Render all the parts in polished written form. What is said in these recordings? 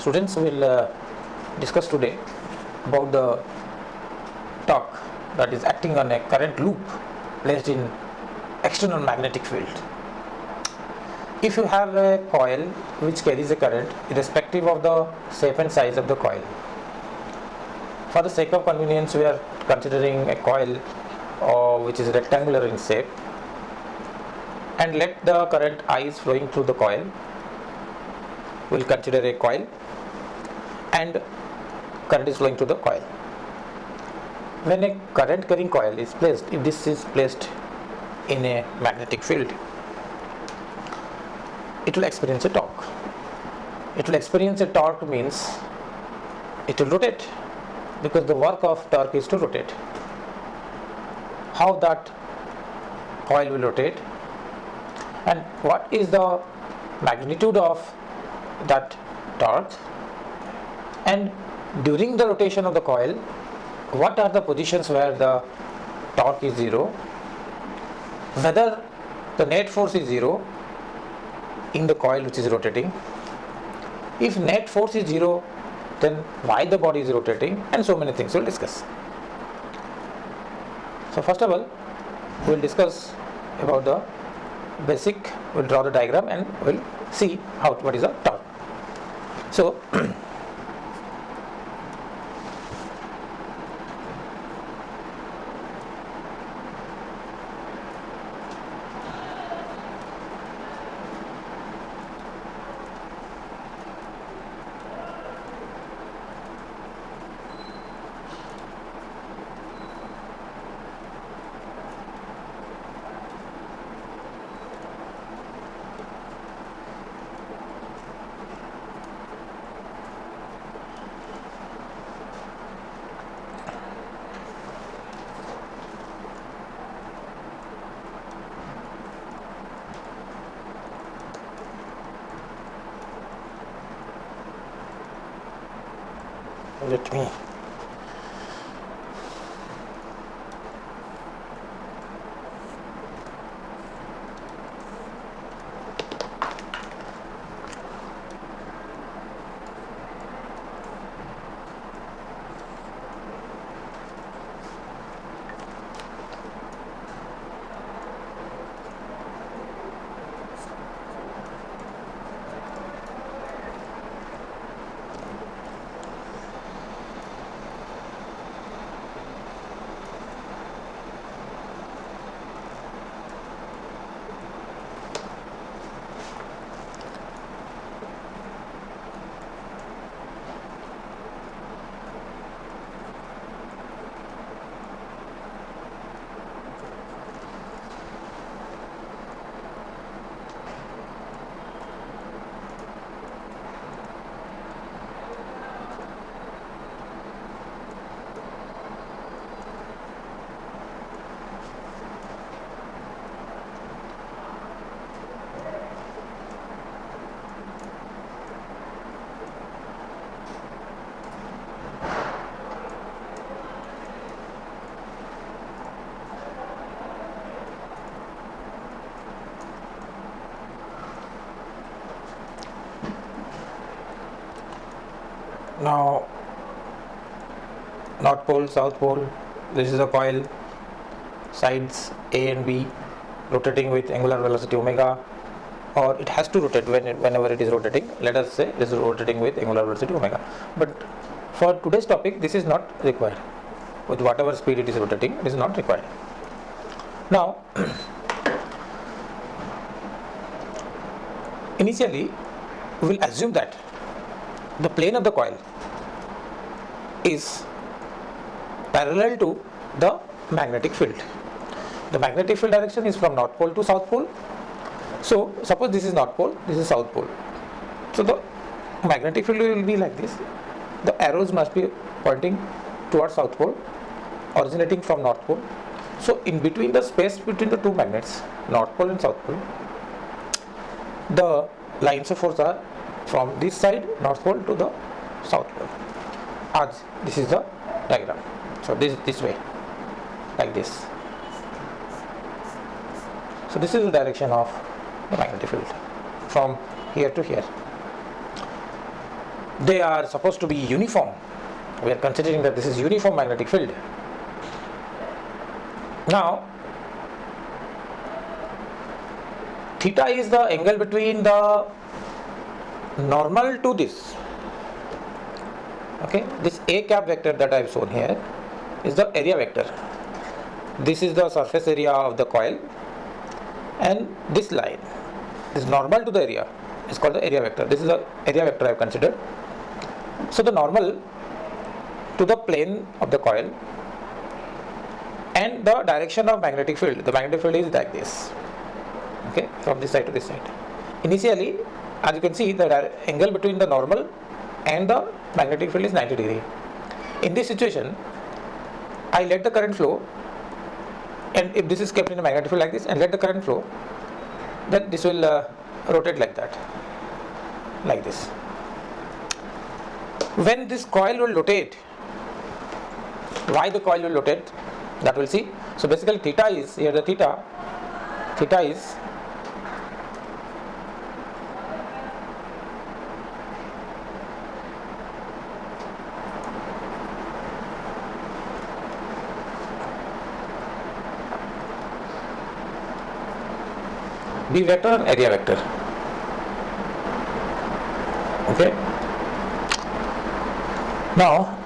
Students will discuss today about the torque that is acting on a current loop placed in external magnetic field. If you have a coil which carries a current irrespective of the shape and size of the coil, for the sake of convenience we are considering a coil which is rectangular in shape, and let the current I is flowing through the coil. We will consider a coil and current is flowing through the coil. When a current carrying coil is placed, if this is placed in a magnetic field, it will experience a torque. It will experience a torque means it will rotate, because the work of torque is to rotate. How that coil will rotate and what is the magnitude of that torque, and during the rotation of the coil what are the positions where the torque is zero, whether the net force is zero in the coil which is rotating. If net force is zero, then why the body is rotating, and so many things we'll discuss. So first of all we'll discuss about the basic. We'll draw the diagram and we'll see what is the torque. So let me now north pole, south pole. This is a coil, sides A and B rotating with angular velocity omega, or it has to rotate whenever it is rotating. Let us say this is rotating with angular velocity omega, but for today's topic this is not required. With whatever speed it is rotating, it is not required. Now initially we will assume that the plane of the coil is parallel to the magnetic field. The magnetic field direction is from north pole to south pole. So suppose this is north pole, this is south pole. So the magnetic field will be like this. The arrows must be pointing towards south pole, originating from north pole. So in between the space between the two magnets, north pole and south pole, the lines of force are from this side, north pole, to the south pole. As this is the diagram. So this way, like this. So this is the direction of the magnetic field from here to here. they are supposed to be uniform. We are considering that this is uniform magnetic field. Now, theta is the angle between the normal to this. Okay, this a cap vector that I have shown here is the area vector. This is the surface area of the coil, and this line, this normal to the area, is called the area vector. This is the area vector I have considered. So the normal to the plane of the coil and the direction of magnetic field. The magnetic field is like this. Okay, from this side to this side. Initially, as you can see, the angle between the normal and the magnetic field is 90 degree. In this situation, I let the current flow, and if this is kept in a magnetic field like this and let the current flow, then this will rotate like that, like this. When this coil will rotate, why the coil will rotate, that we'll see. So basically theta is, here the theta is B vector and area vector. Okay. Now,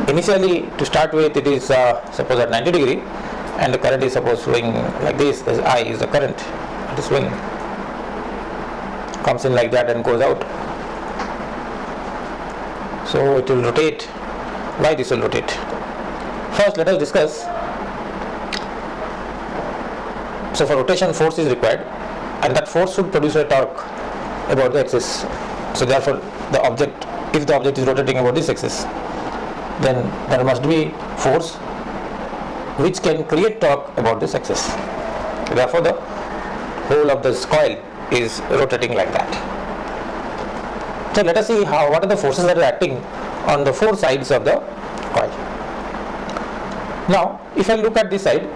initially to start with, it is suppose at 90 degree, and the current is suppose flowing like this. This I is the current. It is flowing, comes in like that and goes out. So it will rotate. Why this will rotate? First, let us discuss. So for rotation, force is required, and that force should produce a torque about the axis. So therefore, the object, if the object is rotating about this axis, then there must be force which can create torque about this axis. Therefore, the whole of this coil is rotating like that. So let us see what are the forces that are acting on the four sides of the coil. Now, if I look at this side,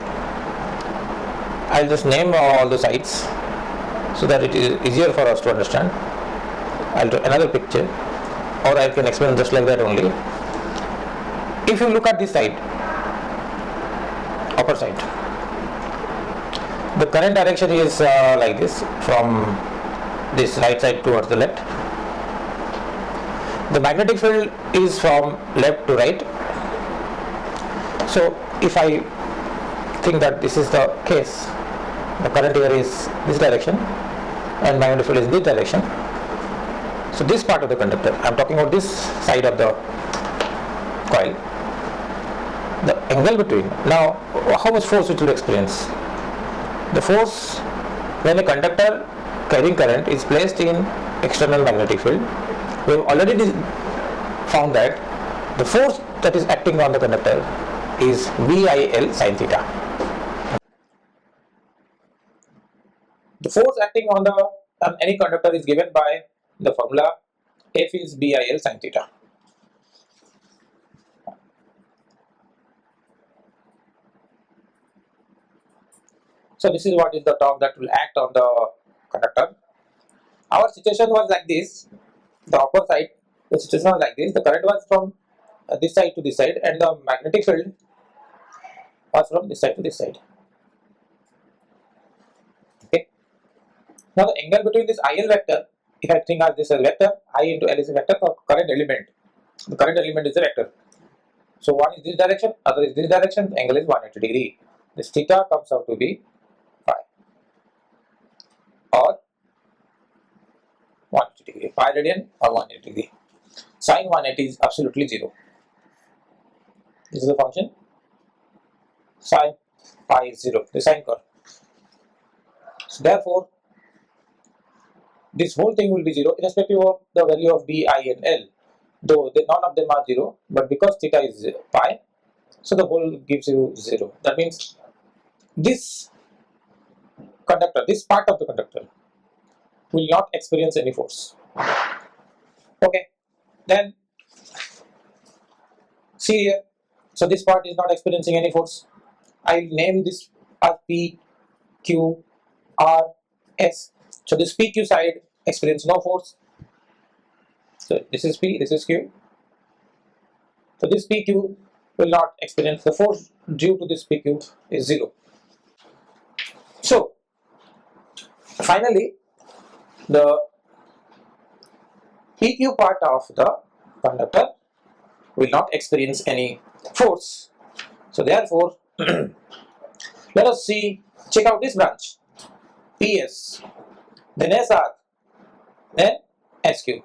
I'll just name all the sides so that it is easier for us to understand. I'll do another picture, or I can explain just like that only. If you look at this side, upper side, the current direction is like this, from this right side towards the left. The magnetic field is from left to right. So if I think that this is the case, the current here is this direction and magnetic field is this direction. So this part of the conductor, I am talking about this side of the coil, the angle between. Now, how much force it will experience? The force when a conductor carrying current is placed in external magnetic field, we have already found that the force that is acting on the conductor is VIL sin theta. The force acting on any conductor is given by the formula F is BIL sin theta. So this is what is the torque that will act on the conductor. Our situation was like this, the upper side, the situation was like this, the current was from this side to this side, and the magnetic field was from this side to this side. Okay. Now the angle between this IL vector, if I think of this as vector, I into L is a vector for current element. The current element is a vector. So one is this direction, other is this direction, the angle is 180 degree. This theta comes out to be phi, or 180 degree, pi radian or 180 degree. Sin 180 is absolutely 0. This is the function. Sin pi is 0, the sine curve. So therefore, this whole thing will be 0 irrespective of the value of B, I and L. Though none of them are 0, but because theta is pi, so the whole gives you 0. That means this conductor, this part of the conductor, will not experience any force. Okay, then see here. So this part is not experiencing any force. I will name this as P, Q, R, S. So this PQ side experience no force. So this is P, this is Q. So this PQ will not experience the force due to this PQ is 0. So finally, the PQ part of the conductor will not experience any force. So therefore, let us check out this branch, PS, then SR, then SQ.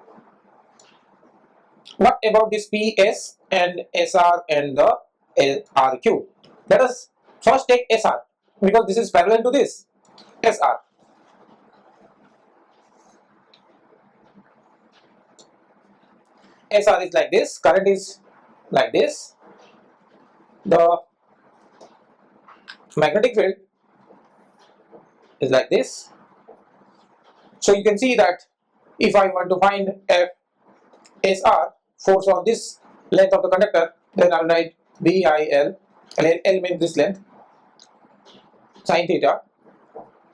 What about this PS and SR and the RQ? Let us first take SR, because this is parallel to this, SR. SR is like this, current is like this, the magnetic field is like this. So you can see that if I want to find SR, force on this length of the conductor, then I'll write BIL, L means this length, sin theta,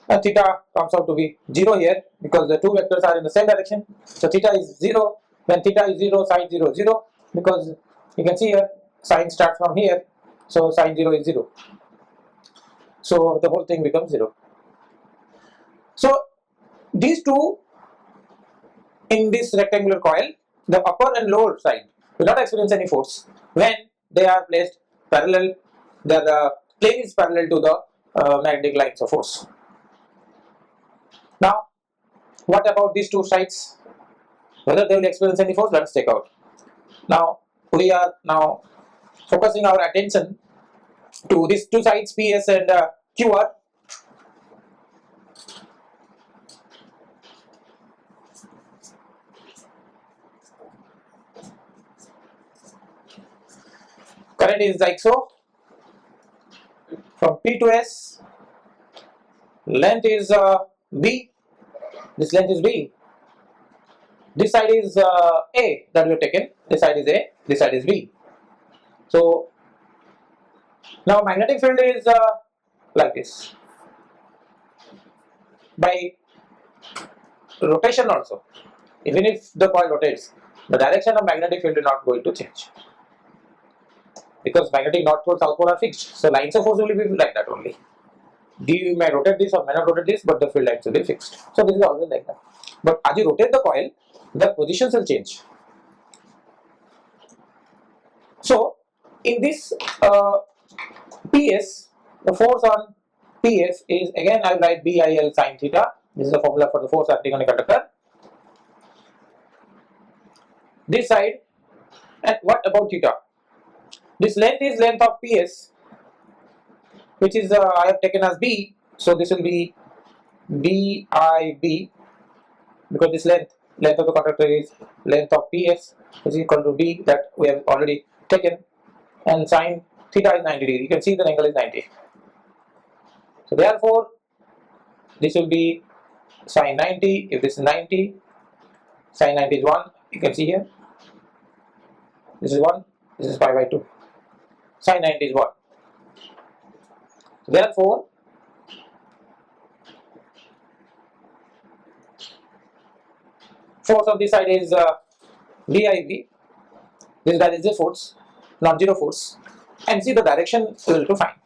and theta comes out to be 0 here because the two vectors are in the same direction. So theta is 0, when theta is 0, sin 0 0, because you can see here sin starts from here, so sin 0 is 0. So the whole thing becomes 0. So these two in this rectangular coil, the upper and lower side will not experience any force when they are placed parallel, the plane is parallel to the magnetic lines of force. Now, what about these two sides? Whether they will experience any force, let's check out. Now, we are now focusing our attention to these two sides, PS and QR. Current is like so, from P to S, length is B, this length is B, this side is A that we have taken, this side is A, this side is B. So now magnetic field is like this. By rotation also, even if the coil rotates, the direction of magnetic field is not going to change, because magnetic north pole, south pole are fixed. So lines of force will be like that only. You may rotate this or may not rotate this, but the field lines will be fixed. So this is always like that. But as you rotate the coil, the positions will change. So in this PS, the force on PS is, again I will write BIL sin theta. This is the formula for the force acting on a conductor. This side, and what about theta? This length is length of PS, which is I have taken as B. So this will be BIB, because this length of the conductor is length of PS, which is equal to B that we have already taken, and sin theta is 90 degrees. You can see the angle is 90. So therefore, this will be sin 90. If this is 90, sin 90 is 1. You can see here. This is 1. This is pi by 2. Sin 90 is 1. So therefore, force on this side is VIV. This guy is the force, not zero force, and see the direction we will to find.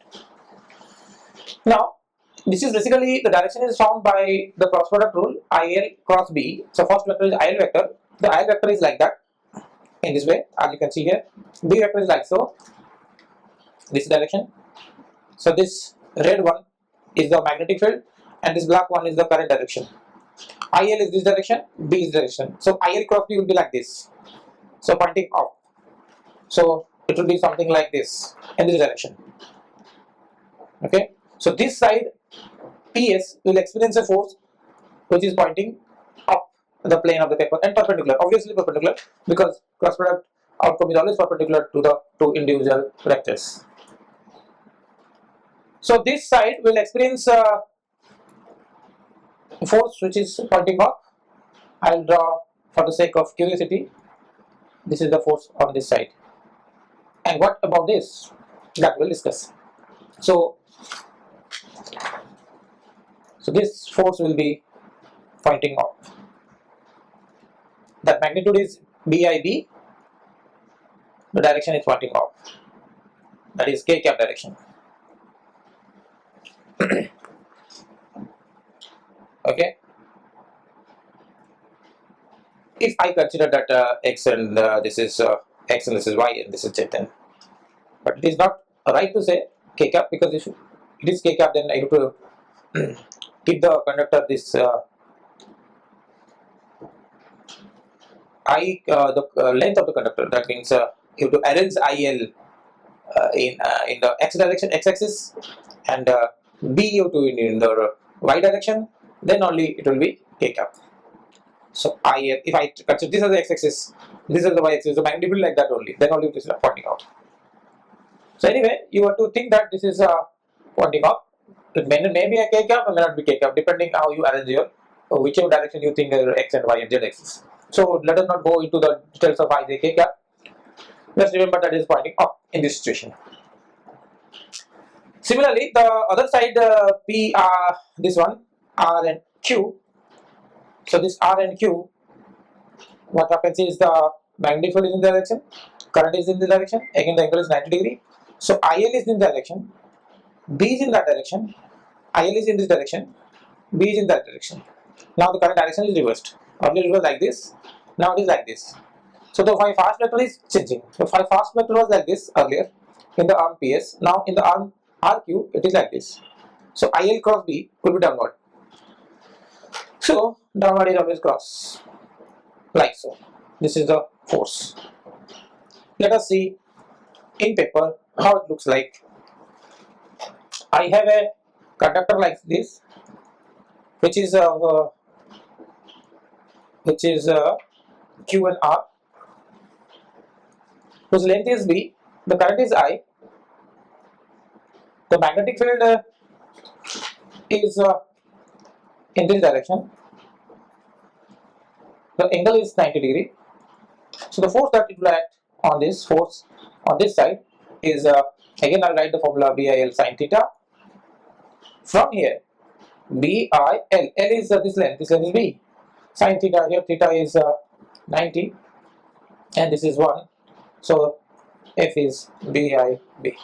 Now, this is basically the direction is found by the cross product rule, IL cross B. So first vector is IL vector. The IL vector is like that, in this way, as you can see here. B vector is like so. This direction. So this red one is the magnetic field, and this black one is the current direction. IL is this direction, B is direction. So IL cross B will be like this. So pointing up. So it will be something like this in this direction. Okay. So this side PS will experience a force which is pointing up the plane of the paper and perpendicular. Obviously perpendicular, because cross product outcome is always perpendicular to the two individual vectors. So this side will experience force which is pointing up. I will draw for the sake of curiosity. This is the force on this side. And what about this? That we'll discuss. So this force will be pointing up. That magnitude is BIB, the direction is pointing off. That is K cap direction. Okay. If I consider that X and this is X and this is Y and this is Z, then, but it is not right to say K cap, because if it is K cap, then I have to keep the conductor this the length of the conductor. That means you have to arrange IL in the X direction, X axis, and B you have to in the Y direction. Then only it will be K cap. So IL, if I consider this as the X axis, this is the Y axis, the magnetic field like that only. Then only this is pointing out. So anyway, you have to think that this is pointing out. It may be a K cap or may not be K cap, depending how you arrange your whichever direction you think are X and Y and Z axis. So let us not go into the details of I, J, K cap. Just remember that it is pointing up in this situation. Similarly, the other side P, this one R and Q. So this R and Q, what happens is the magnetic field is in the direction, current is in the direction. Again, the angle is 90 degree. So IL is in the direction, B is in that direction, IL is in this direction, B is in that direction. Now the current direction is reversed. Earlier it was like this, now it is like this. So the phi fast vector is changing. The phi fast vector was like this earlier in the arm PS. Now in the arm RQ it is like this. So IL cross B will be downward. So downward is always cross, like so. This is the force. Let us see in paper how it looks like. I have a conductor like this, which is Q and R, whose length is B, the current is I, the magnetic field is in this direction, the angle is 90 degree. So the force that it will act on this force on this side is again I'll write the formula BIL sin theta. From here BIL, L is this length is B, sin theta, here theta is 90 and this is 1, so F is BIB.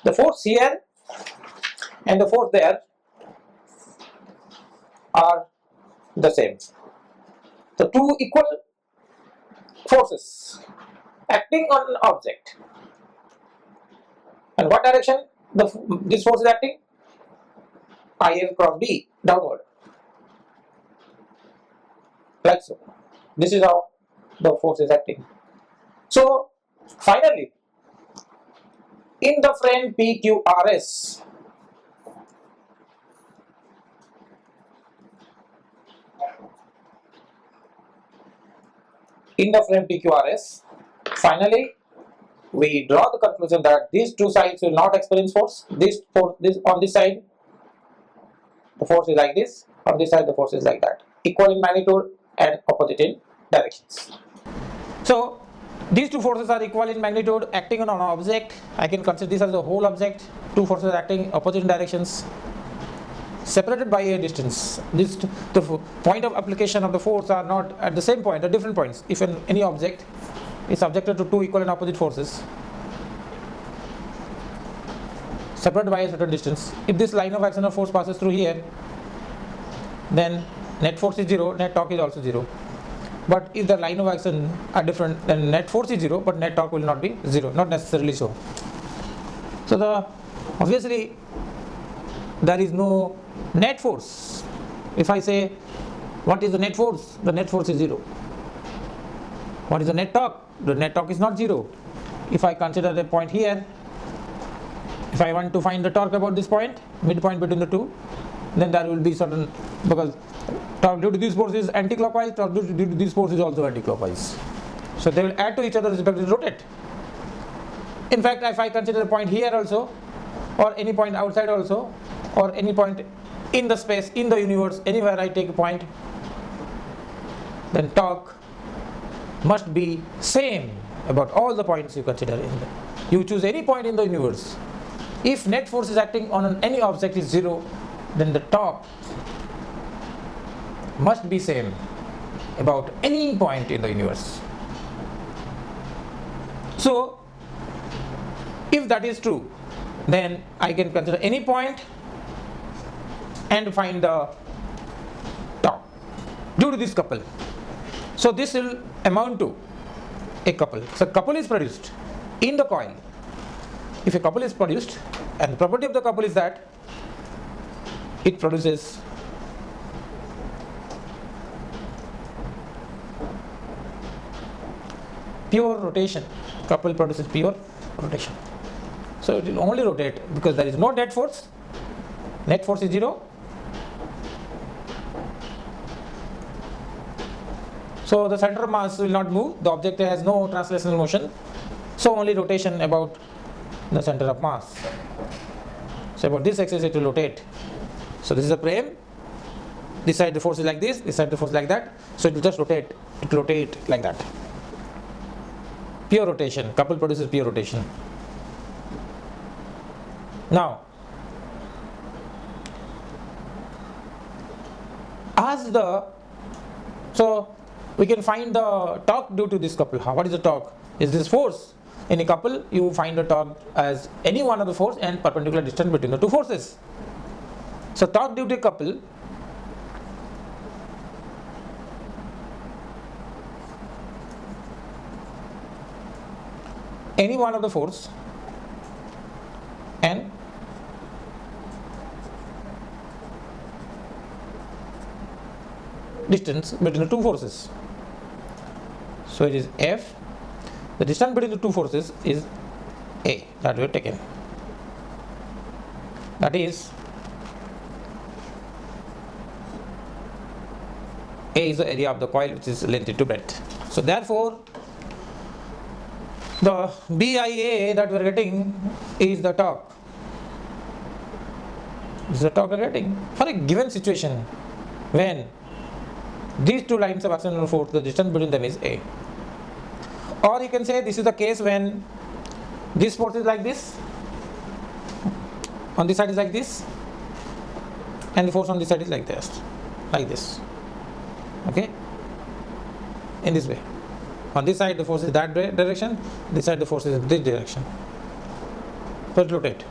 The force here and the force there are the same. The two equal forces acting on an object. And what direction this force is acting? IL cross B, downward. Like so. This is how the force is acting. So finally, in the frame PQRS, finally we draw the conclusion that these two sides will not experience force. This on this side the force is like this, on this side the force is like that, equal in magnitude and opposite in directions. So these two forces are equal in magnitude, acting on an object. I can consider this as the whole object. Two forces acting opposite in directions, separated by a distance. The point of application of the force are not at the same point, at different points. If any object is subjected to two equal and opposite forces, separated by a certain distance, if this line of action of force passes through here, then net force is 0, net torque is also 0. But if the line of action are different, then net force is 0, but net torque will not be 0, not necessarily so. So obviously there is no net force. If I say what is the net force is 0. What is the net torque? The net torque is not 0. If I consider the point here, if I want to find the torque about this point, midpoint between the two, then there will be certain, because torque due to this force is anti-clockwise, torque due to this force is also anti-clockwise. So they will add to each other respectively rotate. In fact, if I consider a point here also, or any point outside also, or any point in the space, in the universe, anywhere I take a point, then torque must be same about all the points you consider in there. You choose any point in the universe. If net force is acting on any object is 0, then the torque must be same about any point in the universe. So if that is true, then I can consider any point and find the torque due to this couple. So this will amount to a couple. So couple is produced in the coil. If a couple is produced, and the property of the couple is that it produces pure rotation. Couple produces pure rotation. So it will only rotate because there is no net force. Net force is 0. So the center of mass will not move. The object has no translational motion. So only rotation about the center of mass. So about this axis it will rotate. So this is a frame. This side the force is like this side the force is like that. So it will just rotate. It will rotate like that. Pure rotation. Couple produces pure rotation. Now, so we can find the torque due to this couple. What is the torque? Is this force? In a couple, you find the torque as any one of the force and perpendicular distance between the two forces. So torque due to a couple any one of the force and distance between the two forces. So it is F. The distance between the two forces is A, that we have taken. That is A is the area of the coil, which is length into breadth. So therefore the BIA that we are getting is the torque. This is the torque we are getting for a given situation when these two lines of external force, the distance between them is A. Or you can say this is the case when this force is like this, on this side is like this, and the force on this side is like this, okay, in this way. On this side the force is that direction, this side the force is this direction. So it rotate.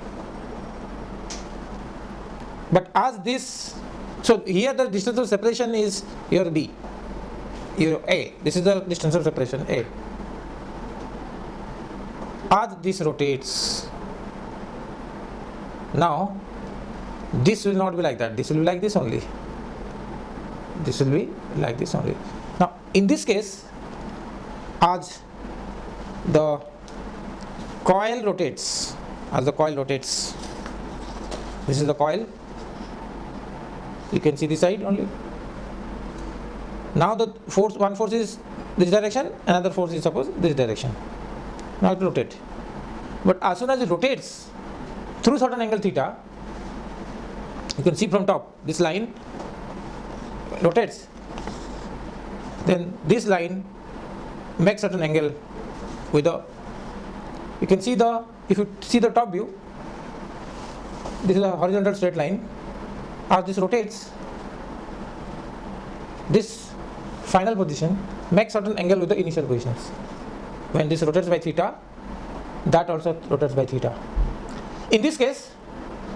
But as this, so here the distance of separation is your B, your A. This is the distance of separation A. As this rotates, now this will not be like that. This will be like this only. This will be like this only. Now in this case, as the coil rotates, this is the coil. You can see this side only. Now the force, one force is this direction, another force is suppose this direction. Now it will rotate. But as soon as it rotates through certain angle theta, you can see from top, this line rotates. Then this line makes certain angle with the, you can see the, if you see the top view, this is a horizontal straight line. As this rotates, this final position makes certain angle with the initial positions. When this rotates by theta, that also rotates by theta. In this case,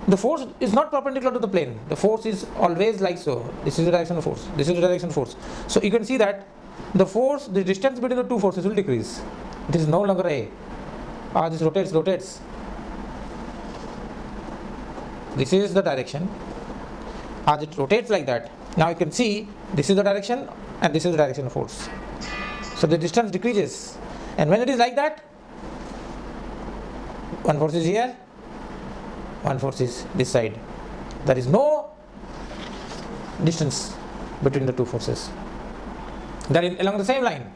the force is not perpendicular to the plane. The force is always like so. This is the direction of force. This is the direction of force. So you can see that the force, the distance between the two forces will decrease. It is no longer A. As this rotates. This is the direction. As it rotates like that, now you can see this is the direction and this is the direction of force. So the distance decreases. And when it is like that, one force is here, one force is this side. There is no distance between the two forces. They are along the same line.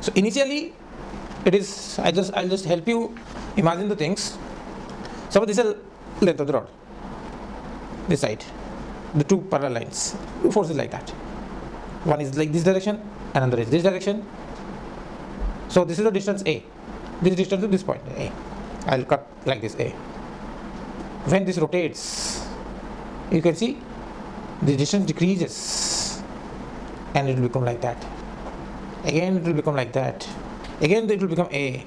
So initially, it is, I'll just help you imagine the things. Suppose this is the length of the rod, this side, the two parallel lines, two forces like that. One is like this direction, another is this direction. So this is the distance A. This distance to this point A. I'll cut like this A. When this rotates, you can see the distance decreases and it will become like that. again it will become like that, again it will become A,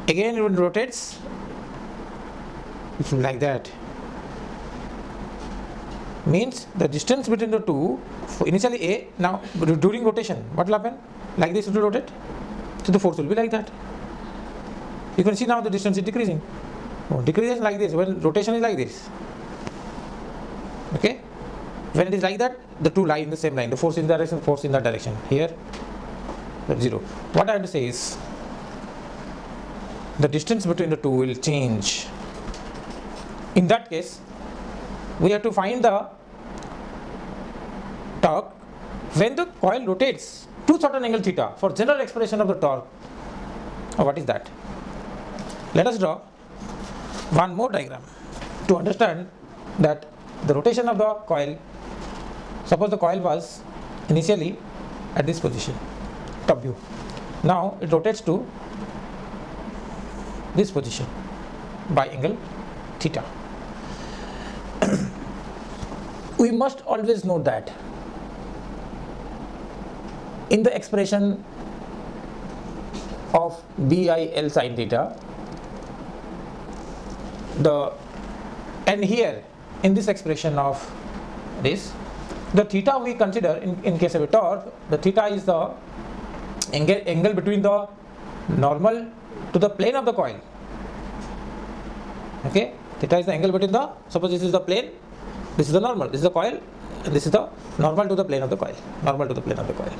again it rotates, it will like that. Means the distance between the two, initially A, now during rotation, what will happen? Like this it will rotate, so the force will be like that. You can see now the distance is decreasing. Oh, decreases like this when rotation is like this. Okay, when it is like that, the two lie in the same line. The force in that direction, force in that direction. Here, zero. What I have to say is, the distance between the two will change. In that case, we have to find the torque when the coil rotates to certain angle theta. For general expression of the torque, what is that? Let us draw one more diagram to understand that the rotation of the coil. Suppose the coil was initially at this position, top view. Now it rotates to this position by angle theta. We must always know that in the expression of BIL sin theta, and here in this expression of this, the theta we consider in case of a torque, the theta is the angle between the normal to the plane of the coil. Okay, theta is the angle between the, suppose this is the plane, this is the normal, this is the coil, and this is the normal to the plane of the coil, normal to the plane of the coil.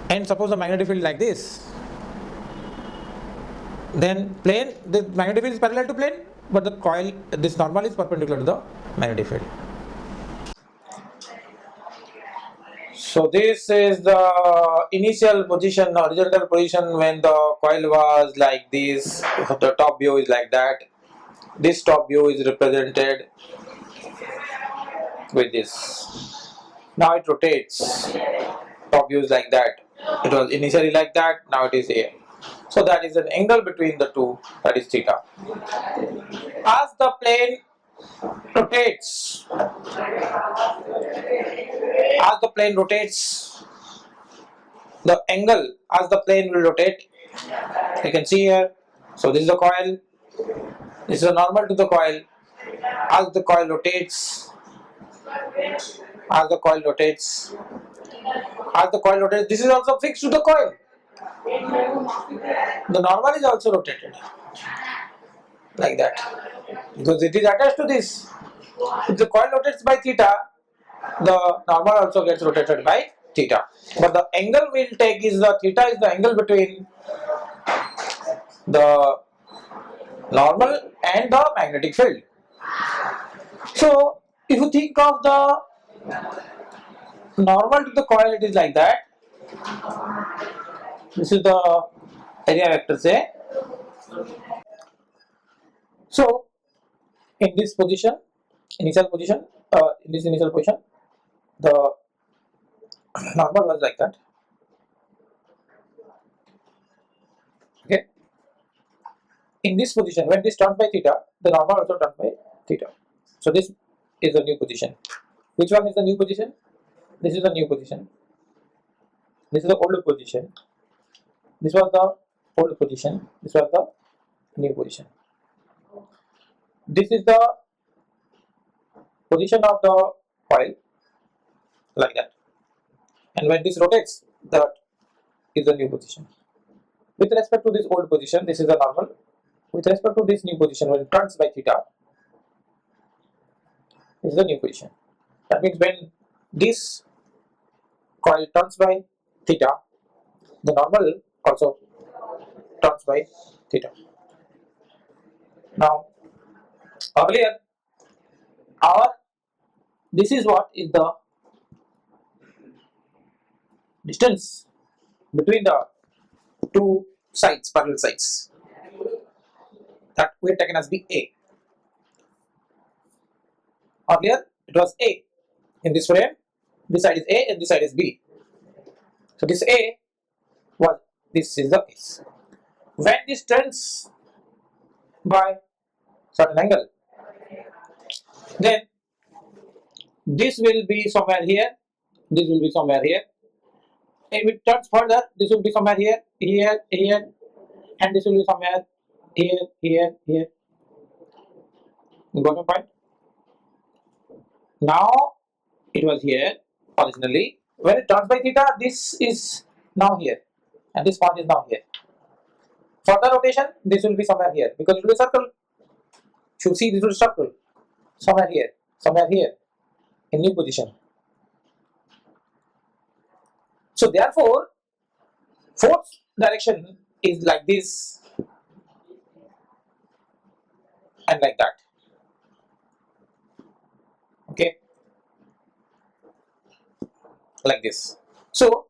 And suppose the magnetic field like this, then plane, the magnetic field is parallel to plane, but the coil, this normal is perpendicular to the magnetic field. So this is the initial position, horizontal position when the coil was like this. The top view is like that. This top view is represented with this. Now it rotates. Top view is like that. It was initially like that. Now it is here. So that is an angle between the two. That is theta. As the plane rotates, the angle as the plane will rotate, you can see here. So this is the coil, this is a normal to the coil. As the coil rotates, this is also fixed to the coil. The normal is also rotated like that because it is attached to this. If the coil rotates by theta, the normal also gets rotated by theta. But the angle we will take is the theta is the angle between the normal and the magnetic field. So if you think of the normal to the coil, it is like that. This is the area vector say. So in this position, initial position, the normal was like that. Okay. In this position, when this turns by theta, the normal also turns by theta. So this is the new position. Which one is the new position? This is the new position. This is the old position. This was the old position. This was the new position. This is the position of the coil like that. And when this rotates, that is the new position. With respect to this old position, this is the normal. With respect to this new position, when it turns by theta, this is the new position. That means when this coil turns by theta, the normal also turns by theta. Now, earlier, this is what is the distance between the two sides, parallel sides, that we have taken as BA. Earlier it was A. In this frame, this side is A and this side is B. So this A was, this is the S. When this turns by certain angle, then this will be somewhere here, this will be somewhere here, If it turns further, this will be somewhere here, here, here, and this will be somewhere here, here, here. You got my point? Now it was here originally. When it turns by theta, this is now here, and this point is now here. Further rotation, this will be somewhere here because it will be a circle. Should see this will be a circle somewhere here in new position. So therefore, force direction is like this and like that. Okay, like this. So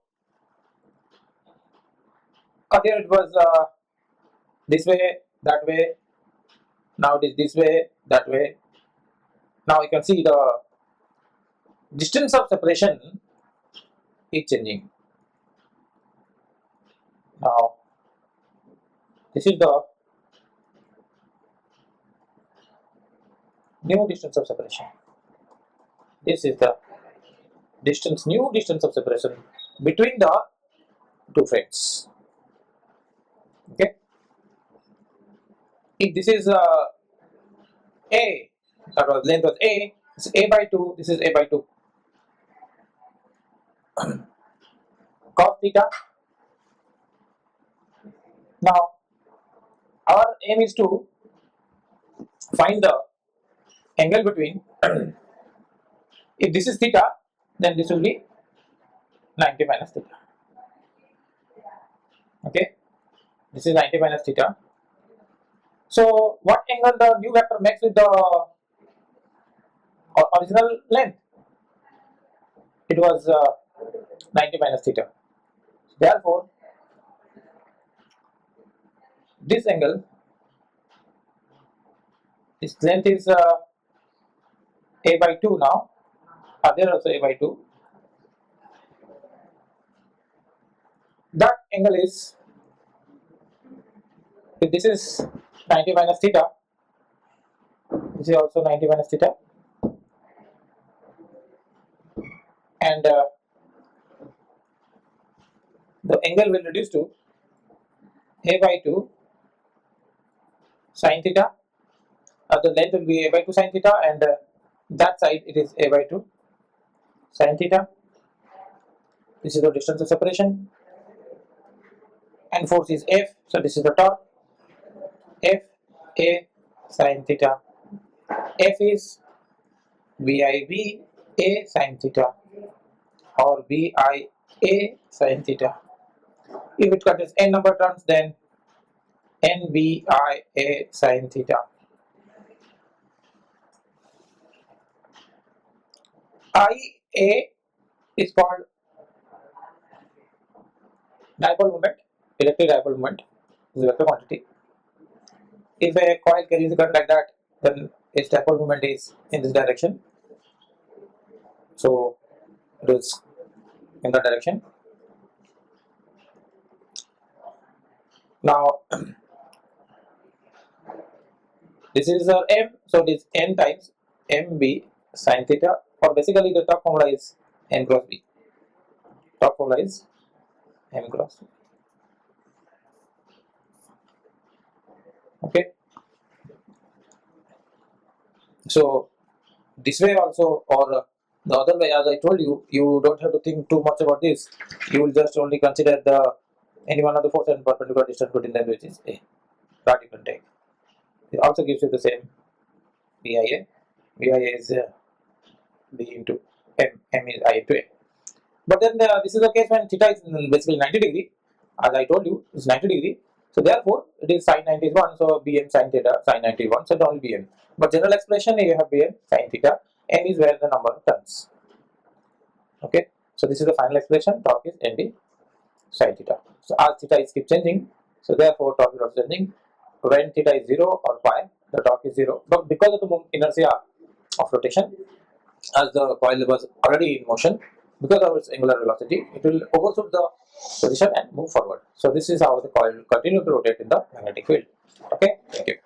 earlier it was this way, that way. Now it is this way, that way. Now you can see the distance of separation is changing. Now this is the new distance of separation. This is the new distance of separation between the two frames. Okay. If this is A, that was length was A, this is A by 2, this is A by 2. Cos theta. Now our aim is to find the angle between if this is theta, then this will be 90 minus theta. Okay, this is 90 minus theta. So what angle the new vector makes with the original length? It was 90 minus theta. Therefore, this angle, this length is A by 2 now. There also A by 2. That angle is, if this is 90 minus theta, this is also 90 minus theta, and the angle will reduce to A by 2 sin theta. The length will be A by 2 sin theta, and that side it is A by 2 sin theta. This is the distance of separation, and force is F, so this is the torque. F A sin theta. F is VIB A sin theta or VI A sin theta. If it contains n number terms, then NVI A sin theta. IA is called dipole moment, electric dipole moment, is a vector quantity. If a coil carries a current like that, then its dipole moment is in this direction. So it is in that direction. Now this is M, so it is N times MB sin theta, or basically the torque formula is M cross B. Torque formula is M cross B. Okay. So this way also, or the other way, as I told you, you don't have to think too much about this. You will just only consider the any one of the force and perpendicular distance between them, which is A. That you can take. It also gives you the same VIA. VIA is B into M. M is I into A. But then this is the case when theta is basically 90 degree. As I told you, it's 90 degree. So therefore, it is sin 90 is 1. So Bm sin theta sin 90 is 1. So it only Bm. But general expression, you have Bm sin theta. N is where the number of turns. Okay. So this is the final expression. Torque is Nd sin theta. So as theta is keep changing, so therefore torque is also changing. When theta is 0 or pi, the torque is 0. But because of the inertia of rotation, as the coil was already in motion, because of its angular velocity, it will overshoot the position and move forward. So this is how the coil will continue to rotate in the magnetic field. Okay, thank you.